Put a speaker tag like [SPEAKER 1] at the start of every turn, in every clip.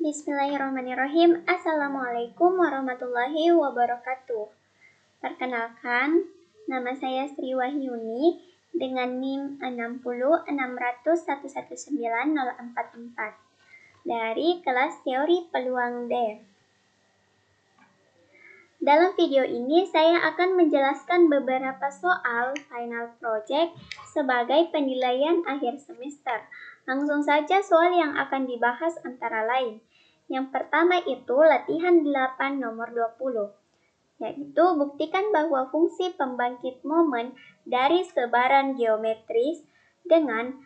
[SPEAKER 1] Bismillahirrahmanirrahim. Assalamualaikum warahmatullahi wabarakatuh. Perkenalkan, nama saya Sri Wahyuni dengan NIM 6060119044 dari kelas teori peluang D. Dalam video ini saya akan menjelaskan beberapa soal final project sebagai penilaian akhir semester. Langsung saja soal yang akan dibahas antara lain. Yang pertama itu latihan 8 nomor 20, yaitu buktikan bahwa fungsi pembangkit momen dari sebaran geometris dengan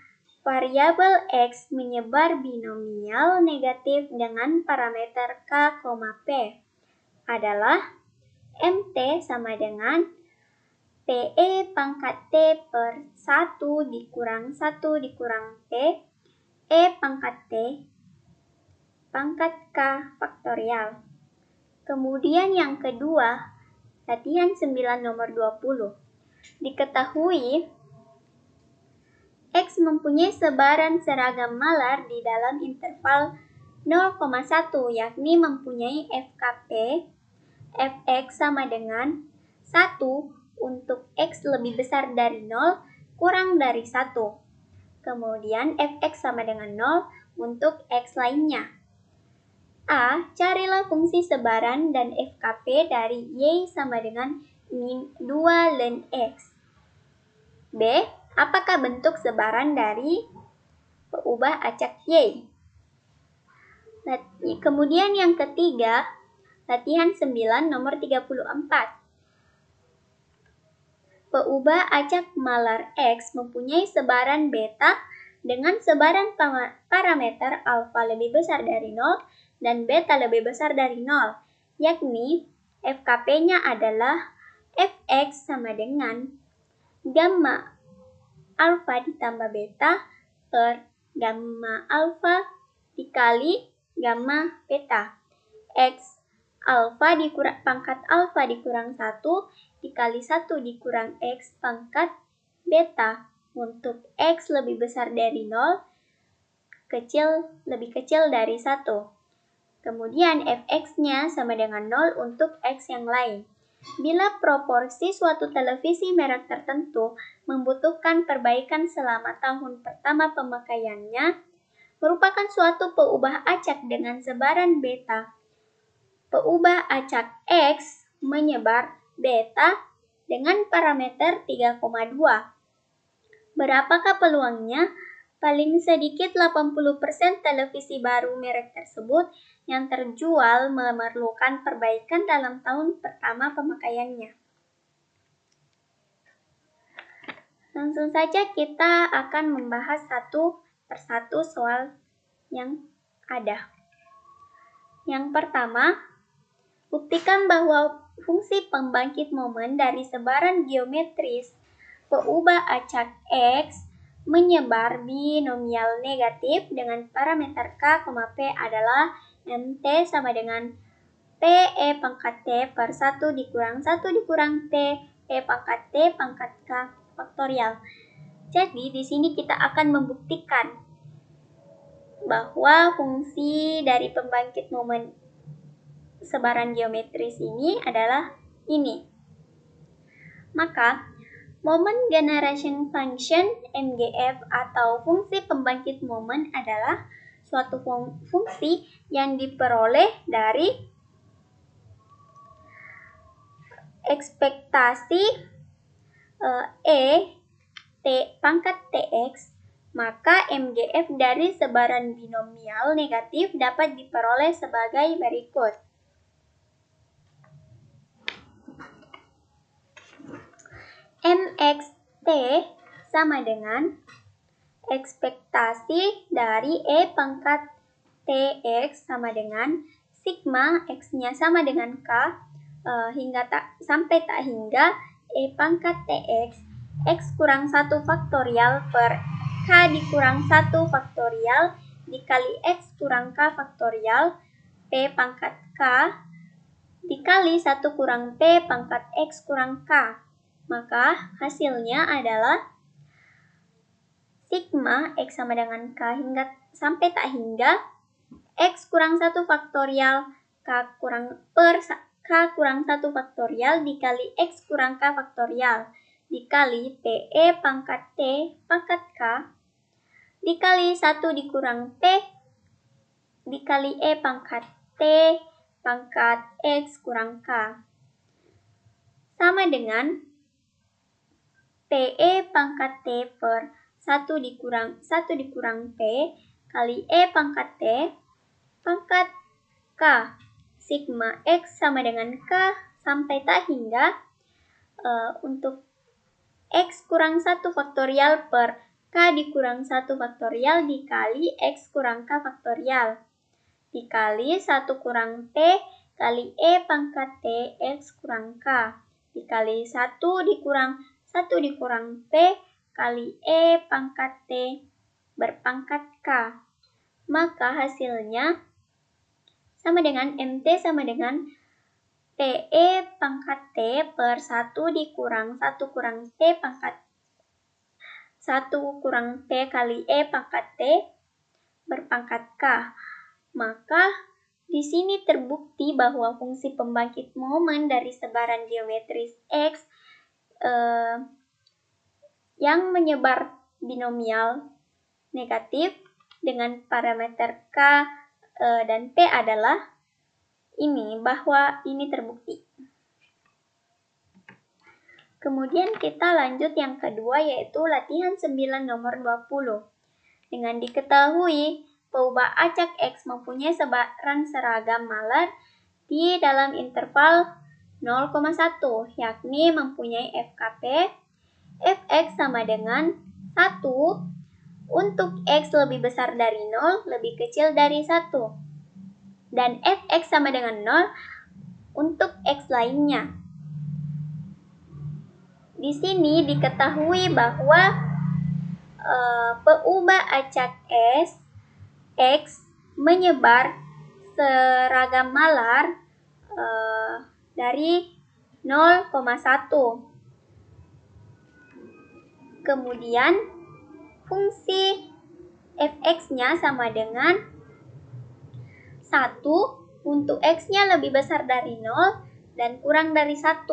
[SPEAKER 1] variabel X menyebar binomial negatif dengan parameter K, P adalah MT sama dengan PE pangkat T per 1 dikurang 1 dikurang P E pangkat T pangkat K faktorial. Kemudian yang kedua, latihan 9 nomor 20. Diketahui X mempunyai sebaran seragam malar di dalam interval 0,1, yakni mempunyai FKP Fx sama dengan 1 untuk X lebih besar dari 0 kurang dari 1. Kemudian Fx sama dengan 0 untuk X lainnya. A. Carilah fungsi sebaran dan FKP dari Y sama dengan min 2 ln X. B. Apakah bentuk sebaran dari peubah acak Y? Kemudian yang ketiga, latihan 9 nomor 34. Peubah acak malar X mempunyai sebaran beta dengan sebaran parameter alfa lebih besar dari 0 dan beta lebih besar dari 0, yakni FKP-nya adalah Fx sama dengan gamma alfa ditambah beta per gamma alfa dikali gamma beta. X alfa dikurang pangkat alfa dikurang 1 dikali 1 dikurang X pangkat beta untuk X lebih besar dari 0, lebih kecil dari 1. Kemudian Fx-nya sama dengan 0 untuk X yang lain. Bila proporsi suatu televisi merek tertentu membutuhkan perbaikan selama tahun pertama pemakaiannya, merupakan suatu peubah acak dengan sebaran beta. Peubah acak X menyebar beta dengan parameter 3,2. Berapakah peluangnya? Paling sedikit 80% televisi baru merek tersebut yang terjual memerlukan perbaikan dalam tahun pertama pemakaiannya. Langsung saja kita akan membahas satu persatu soal yang ada. Yang pertama, buktikan bahwa fungsi pembangkit momen dari sebaran geometris peubah acak X menyebar binomial negatif dengan parameter K, P adalah MT sama dengan PE pangkat T per 1 dikurang 1 dikurang T E pangkat T pangkat K faktorial. Jadi di sini kita akan membuktikan bahwa fungsi dari pembangkit momen sebaran geometris ini adalah ini. Maka Moment Generation Function MGF atau fungsi pembangkit momen adalah suatu fungsi yang diperoleh dari ekspektasi T pangkat Tx, maka MGF dari sebaran binomial negatif dapat diperoleh sebagai berikut. MXT sama dengan ekspektasi dari E pangkat Tx sama dengan sigma X-nya sama dengan K sampai tak hingga E pangkat Tx X kurang 1 faktorial per K dikurang 1 faktorial dikali X kurang K faktorial P pangkat K dikali 1 kurang P pangkat X kurang K. Maka hasilnya adalah sigma X sama dengan K sampai tak hingga X kurang 1 faktorial K kurang 1 faktorial dikali X kurang K faktorial dikali PE pangkat T pangkat K dikali 1 dikurang P dikali E pangkat T pangkat X kurang K sama dengan PE pangkat T per 1 dikurang P kali E pangkat T pangkat K sigma X sama dengan K sampai tak hingga untuk X kurang 1 faktorial per K dikurang 1 faktorial dikali X kurang K faktorial dikali 1 kurang T kali E pangkat T X kurang K dikali 1 dikurang P kali E pangkat T berpangkat K. Maka hasilnya sama dengan MT sama dengan PE pangkat T per 1 dikurang 1 kurang T pangkat 1 kurang P kali E pangkat T berpangkat K. Maka di sini terbukti bahwa fungsi pembangkit momen dari sebaran geometris X yang menyebar binomial negatif dengan parameter K dan P adalah bahwa ini terbukti. Kemudian kita lanjut yang kedua yaitu latihan 9 nomor 20. Dengan diketahui peubah acak X mempunyai sebaran seragam malar di dalam interval 0,1 yakni mempunyai FKP Fx sama dengan 1 untuk X lebih besar dari 0 lebih kecil dari 1 dan Fx sama dengan 0 untuk X lainnya. Di sini diketahui bahwa peubah acak X menyebar seragam malar dari 0,1. Kemudian fungsi Fx-nya sama dengan 1 untuk X-nya lebih besar dari 0 dan kurang dari 1.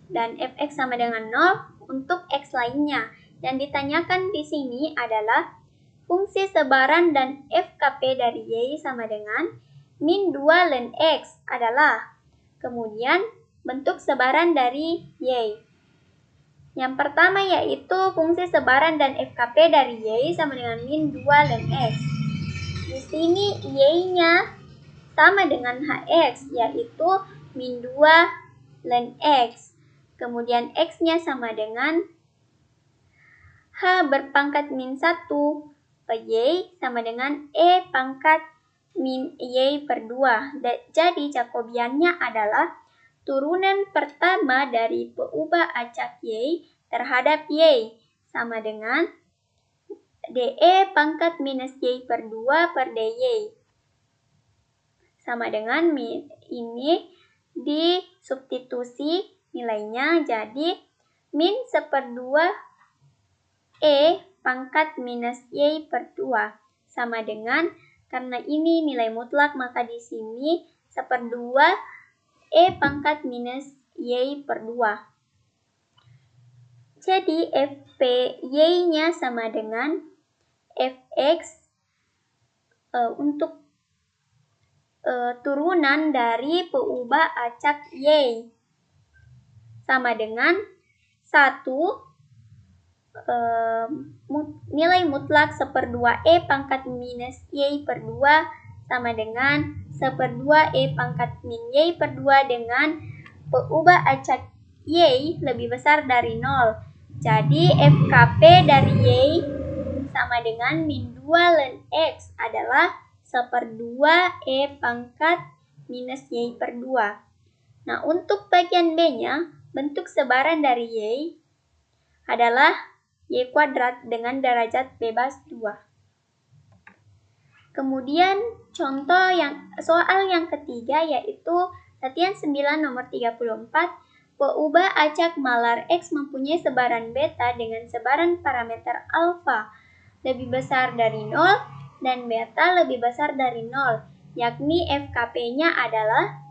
[SPEAKER 1] Dan Fx sama dengan 0 untuk X lainnya. Yang ditanyakan di sini adalah fungsi sebaran dan FKP dari Y sama dengan min 2 ln X adalah. Kemudian bentuk sebaran dari Y. Yang pertama yaitu fungsi sebaran dan FKP dari Y sama dengan min 2 ln X. Di sini Y-nya sama dengan Hx yaitu min 2 ln X. Kemudian X-nya sama dengan H berpangkat min 1 Y sama dengan E pangkat min Y per 2. Jadi Jacobiannya adalah turunan pertama dari peubah acak Y terhadap Y sama dengan DE pangkat minus Y per 2 per DY. Sama dengan ini disubstitusi nilainya jadi min 1/2 E pangkat minus Y per 2 sama dengan karena ini nilai mutlak maka di sini 1/2 E pangkat minus Y per 2. Jadi Fp Y-nya sama dengan Fx untuk turunan dari peubah acak Y sama dengan 1 nilai mutlak 1/2 E pangkat minus Y per 2 sama dengan 1/2 E pangkat min Y per 2 dengan peubah acak Y lebih besar dari 0. Jadi FKP dari Y sama dengan min 2 ln X adalah 1/2 E pangkat minus Y per 2. Nah, untuk bagian B-nya, bentuk sebaran dari Y adalah Y kuadrat dengan derajat bebas 2. Kemudian soal yang ketiga yaitu latihan 9 nomor 34. Peubah acak malar X mempunyai sebaran beta dengan sebaran parameter alfa lebih besar dari 0 dan beta lebih besar dari 0. yakni FKP-nya adalah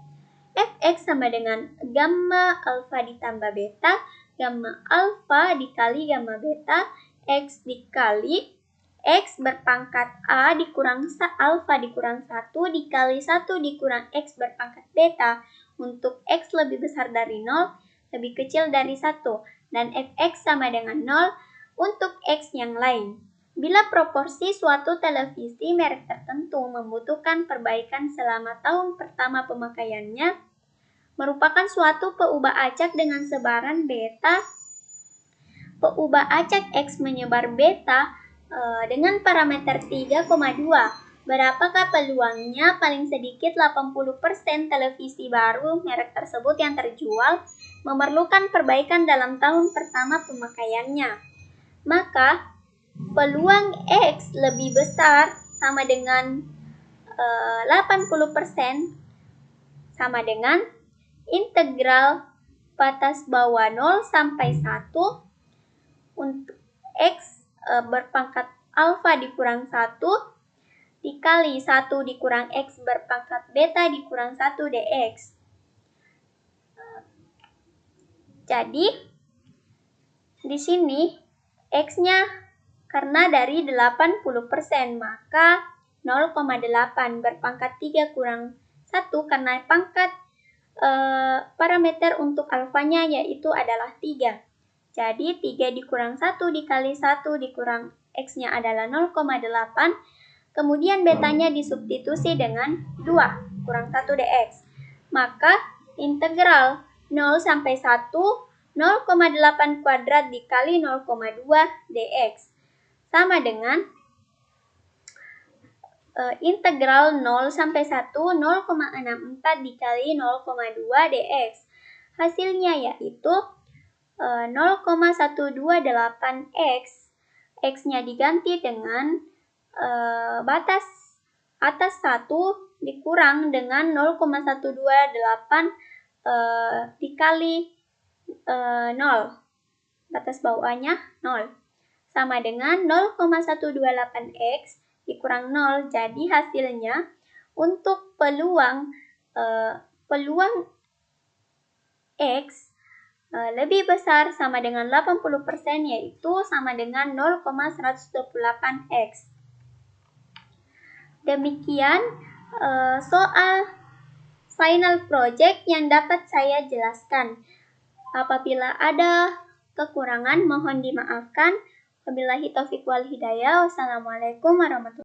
[SPEAKER 1] Fx sama dengan gamma alfa ditambah beta, gamma alfa dikali gamma beta, X dikali X berpangkat A dikurang alfa dikurang 1 dikali 1 dikurang X berpangkat beta untuk X lebih besar dari 0, lebih kecil dari 1, dan Fx sama dengan 0 untuk X yang lain. Bila proporsi suatu televisi merek tertentu membutuhkan perbaikan selama tahun pertama pemakaiannya, merupakan suatu peubah acak dengan sebaran beta, peubah acak X menyebar beta dengan parameter 3,2. Berapakah peluangnya? Paling sedikit 80% televisi baru merek tersebut yang terjual memerlukan perbaikan dalam tahun pertama pemakaiannya. Maka, peluang X lebih besar sama dengan 80% sama dengan integral batas bawah 0 sampai 1 untuk X berpangkat alfa dikurang 1 dikali 1 dikurang X berpangkat beta dikurang 1 dx. Jadi, di sini X-nya karena dari 80%, maka 0,8 berpangkat 3 kurang 1 karena pangkat parameter untuk alfanya yaitu adalah 3. Jadi 3 dikurang 1 dikali 1 dikurang X-nya adalah 0,8. Kemudian betanya disubstitusi dengan 2 kurang 1 dx. Maka integral 0 sampai 1, 0,8 kuadrat dikali 0,2 dx. Sama dengan integral 0 sampai 1, 0,64 dikali 0,2 dx. Hasilnya yaitu 0,128x. X-nya diganti dengan batas atas 1 dikurang dengan 0,128 dikali 0. Batas bawahnya 0. Sama dengan 0,128x dikurang 0. Jadi hasilnya untuk peluang X lebih besar sama dengan 80% yaitu sama dengan 0,128x. Demikian soal final project yang dapat saya jelaskan. Apabila ada kekurangan mohon dimaafkan. Wabillahi taufiq wal hidayah. Wassalamualaikum warahmatullahi wabarakatuh.